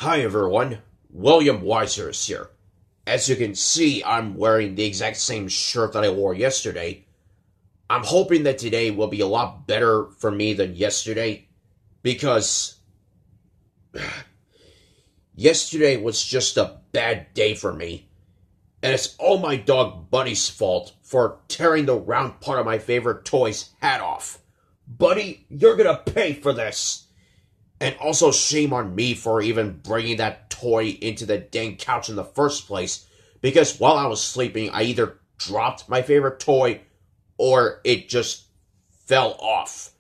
Hi everyone, William Weyser is here. As you can see, I'm wearing the exact same shirt that I wore yesterday. I'm hoping that today will be a lot better for me than yesterday, because yesterday was just a bad day for me. And it's all my dog Buddy's fault for tearing the round part of my favorite toy's hat off. Buddy, you're gonna pay for this! And also shame on me for even bringing that toy into the dang couch in the first place, because while I was sleeping, I either dropped my favorite toy or it just fell off.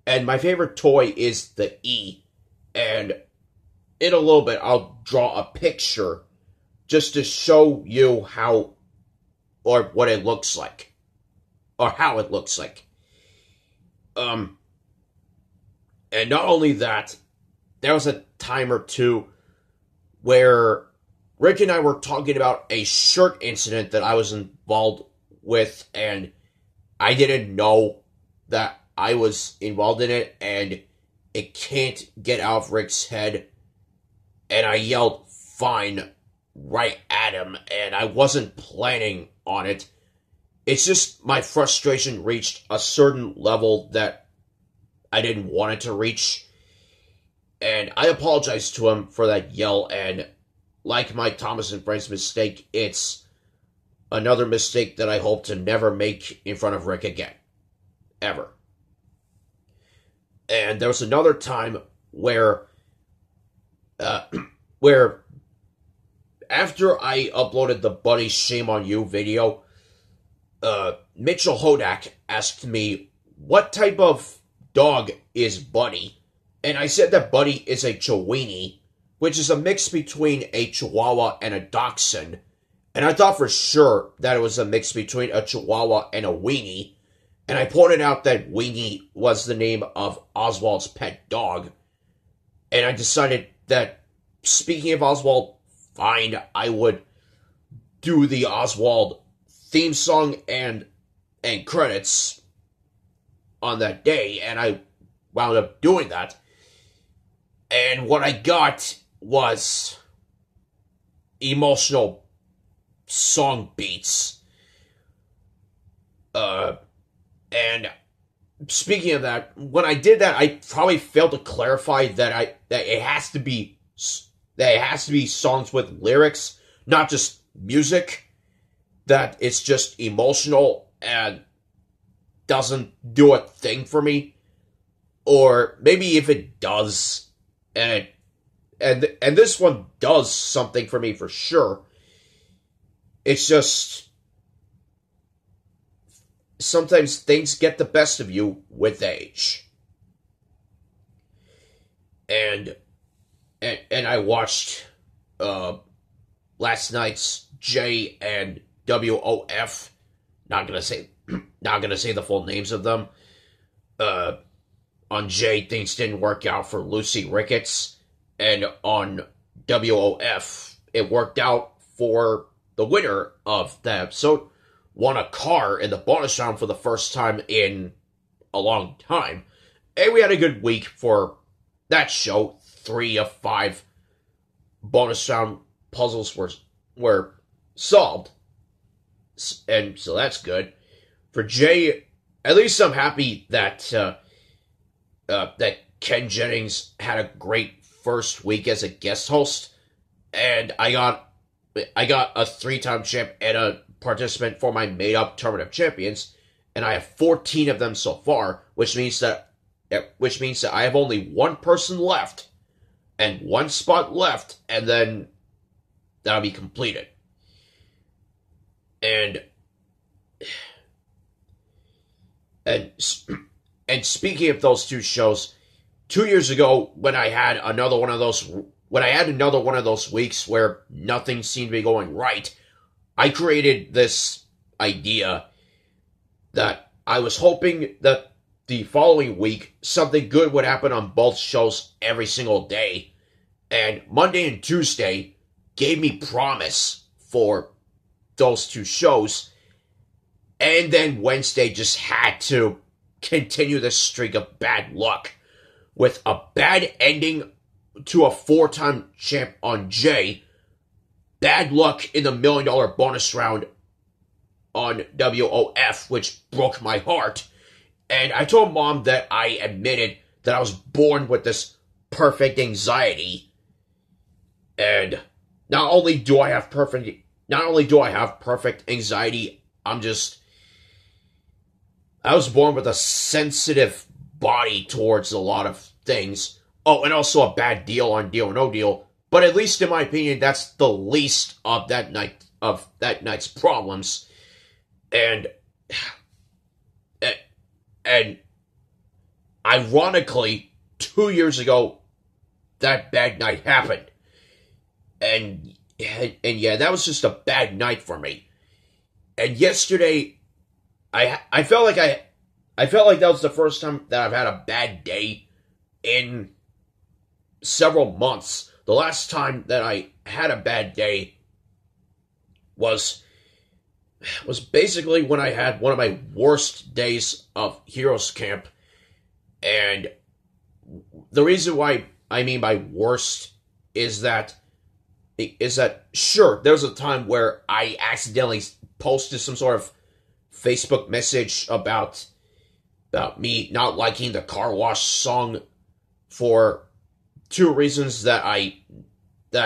And my favorite toy is the E. And in a little bit, I'll draw a picture just to show you how, or what it looks like, or how it looks like. And not only that, there was a time or two where Rick and I were talking about a shirt incident that I was involved with, and I didn't know that I was involved in it, and it can't get out of Rick's head, and I yelled, "Fine," right at him, and I wasn't planning on it. It's just my frustration reached a certain level that I didn't want it to reach. And I apologize to him for that yell, and like my Thomas and Friends mistake, it's another mistake that I hope to never make in front of Rick again. Ever. And there was another time where after I uploaded the Buddy Shame on You video, Mitchell Hodak asked me, what type of dog is Buddy? And I said that Buddy is a Chiweenie, which is a mix between a Chihuahua and a Dachshund. And I thought for sure that it was a mix between a Chihuahua and a Weenie. And I pointed out that Weenie was the name of Oswald's pet dog. And I decided that, speaking of Oswald, fine, I would do the Oswald theme song and credits on that day. And I wound up doing that. And what I got was emotional song beats. And speaking of that, when I did that, I probably failed to clarify that it has to be songs with lyrics, not just music. That it's just emotional and doesn't do a thing for me. Or maybe if it does, and this one does something for me for sure. It's just sometimes things get the best of you with age. And I watched last night's J and WOF. Not gonna say the full names of them. On J, things didn't work out for Lucy Ricketts, and on WOF, it worked out for the winner of the episode, won a car in the bonus round for the first time in a long time. And we had a good week for that show. 3 of 5 bonus round puzzles were solved, and so that's good. For J, at least I'm happy that that Ken Jennings had a great first week as a guest host, and I got a 3-time champ and a participant for my made-up Tournament of Champions, and I have 14 of them so far, which means that I have only one person left, and one spot left, and then that'll be completed. And speaking of those two shows, 2 years ago, when I had another one of those weeks where nothing seemed to be going right, I created this idea that I was hoping that the following week something good would happen on both shows every single day. And Monday and Tuesday gave me promise for those two shows. And then Wednesday just had to continue this streak of bad luck with a bad ending to a 4-time champ on Jay. Bad luck in the $1 million bonus round on WOF, which broke my heart. And I told Mom that I admitted that I was born with this perfect anxiety. And not only do I have perfect anxiety, I was born with a sensitive body towards a lot of things. Oh, and also a bad deal on Deal or No Deal. But at least in my opinion, that's the least of that night's problems. And ironically, 2 years ago, that bad night happened. And yeah, that was just a bad night for me. And yesterday, I felt like that was the first time that I've had a bad day in several months. The last time that I had a bad day was basically when I had one of my worst days of Heroes Camp. And the reason why I mean by worst is that sure, there was a time where I accidentally posted some sort of Facebook message about me not liking the Car Wash song for 2 reasons that I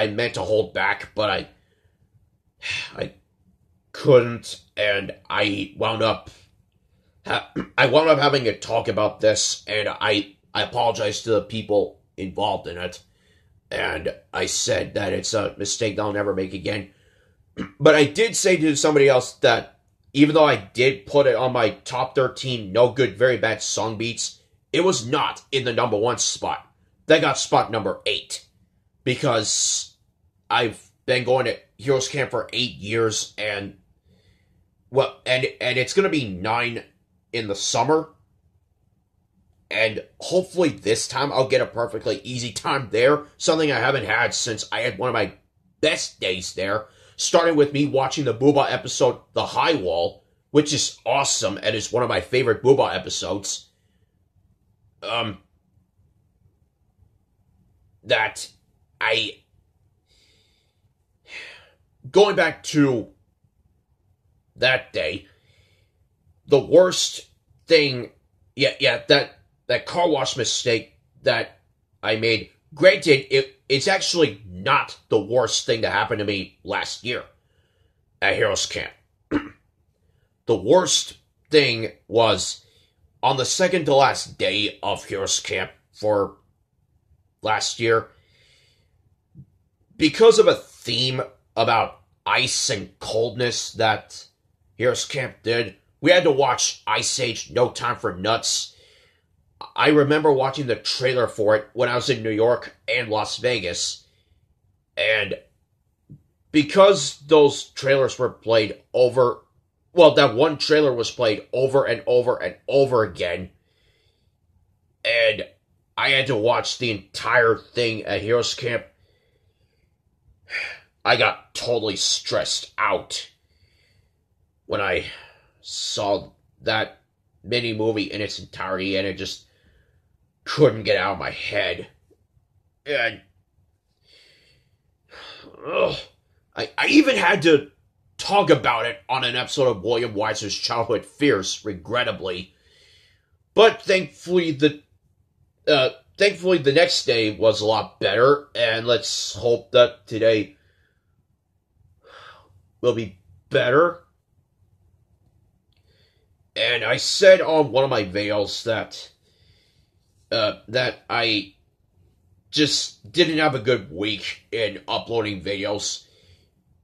meant to hold back, but I couldn't, and I wound up having a talk about this, and I apologize to the people involved in it, and I said that it's a mistake that I'll never make again. But I did say to somebody else that even though I did put it on my top 13 no good, very bad song beats, it was not in the number 1 spot. That got spot number 8. Because I've been going to Heroes Camp for 8 years, and it's going to be 9 in the summer. And hopefully this time I'll get a perfectly easy time there. Something I haven't had since I had one of my best days there. Starting with me watching the Booba episode, The High Wall, which is awesome and is one of my favorite Booba episodes. Going back to that day, the worst thing, that car wash mistake that I made, granted, it's actually not the worst thing that happened to me last year at Heroes Camp. The worst thing was on the second to last day of Heroes Camp for last year, because of a theme about ice and coldness that Heroes Camp did, we had to watch Ice Age No Time for Nuts. I remember watching the trailer for it when I was in New York and Las Vegas, and because those trailers were played over, well, that one trailer was played over and over and over again, and I had to watch the entire thing at Heroes Camp, I got totally stressed out when I saw that mini movie in its entirety, and it just couldn't get out of my head. And I even had to talk about it on an episode of William Weyser's Childhood Fears, regrettably. But thankfully the next day was a lot better, and let's hope that today will be better. And I said on one of my videos that I just didn't have a good week in uploading videos,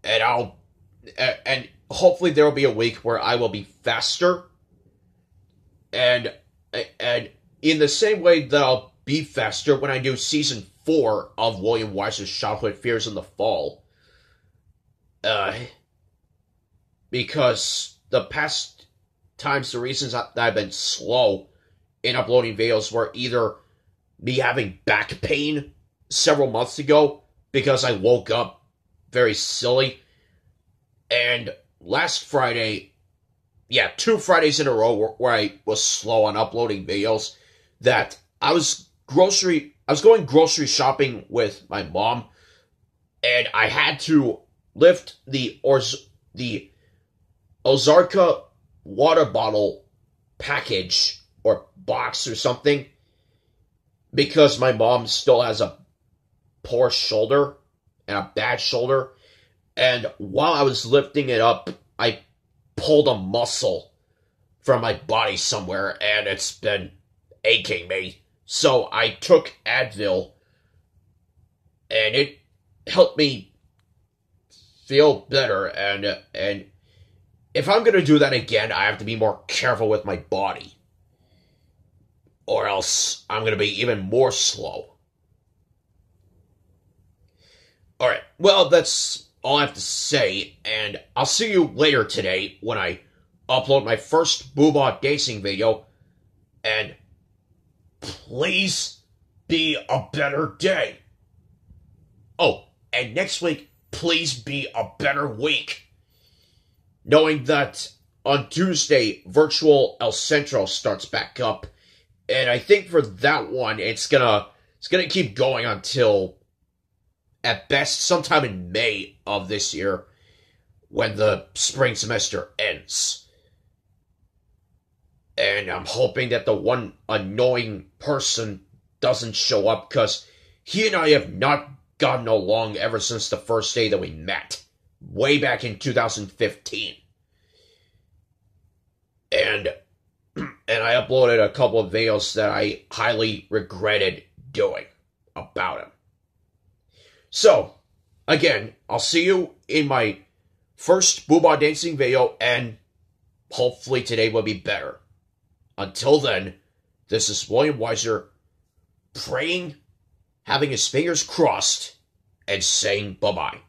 and hopefully there will be a week where I will be faster, and in the same way that I'll be faster when I do season 4 of William Weyser's Childhood Fears in the fall, because the past times, the reasons that I've been slow in uploading videos were either me having back pain several months ago because I woke up very silly, and last Friday, 2 Fridays in a row where I was slow on uploading videos, that I was I was going grocery shopping with my mom, and I had to lift the Ozarka water bottle package or box or something because my mom still has a poor shoulder and a bad shoulder. And while I was lifting it up, I pulled a muscle from my body somewhere, and it's been aching me. So I took Advil, and it helped me feel better. And if I'm going to do that again, I have to be more careful with my body, or else I'm going to be even more slow. Alright, well, that's all I have to say, and I'll see you later today when I upload my first Booba dancing video, and please be a better day. Oh, and next week, please be a better week. Knowing that on Tuesday, Virtual El Centro starts back up, and I think for that one, it's gonna keep going until, at best, sometime in May of this year, when the spring semester ends. And I'm hoping that the one annoying person doesn't show up, because he and I have not gotten along ever since the first day that we met, way back in 2015. And I uploaded a couple of videos that I highly regretted doing about him. So, again, I'll see you in my first Booba dancing video, and hopefully today will be better. Until then, this is William Weyser, praying, having his fingers crossed, and saying bye-bye.